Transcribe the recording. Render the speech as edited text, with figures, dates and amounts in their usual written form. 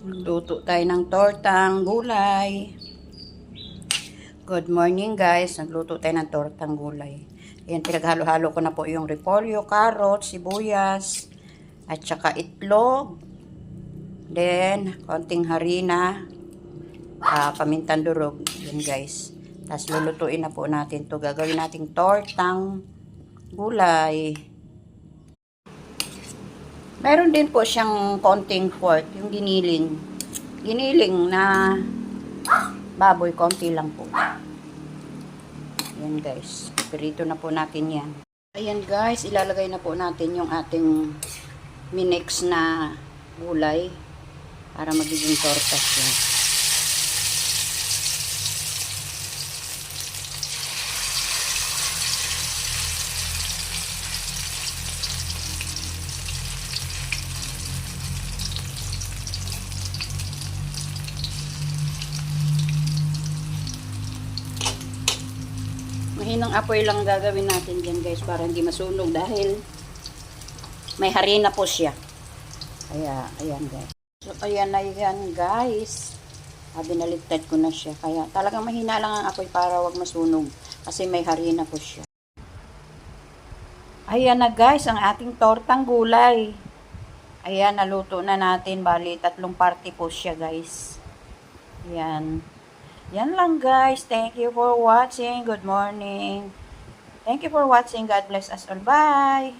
Luto tayo ng tortang gulay. Good morning guys. Nagluto tayo ng tortang gulay. Ayan, pinaghalo-halo ko na po yung repolyo, carrot, sibuyas, at saka itlog. Then, konting harina, pamintang durog. Yan guys. Tapos lulutuin na po natin to. Gagawin nating tortang gulay. Meron din po siyang konting pork, yung giniling. Giniling na baboy, konti lang po. Ayan guys, pirito na po natin yan. Ayan guys, ilalagay na po natin yung ating minix na gulay para magiging tortas yan. Mahinang apoy lang gagawin natin dyan guys para hindi masunog dahil may harina po siya. Kaya, ayan guys. So, ayan na yan guys. Binaligtad ko na siya. Kaya talagang mahina lang ang apoy para wag masunog. Kasi may harina po siya. Ayan na guys, ang ating tortang gulay. Ayan, naluto na natin. Bali, 3 party po siya guys. Ayan. Yan lang guys. Thank you for watching. Good morning. Thank you for watching. God bless us all. Bye!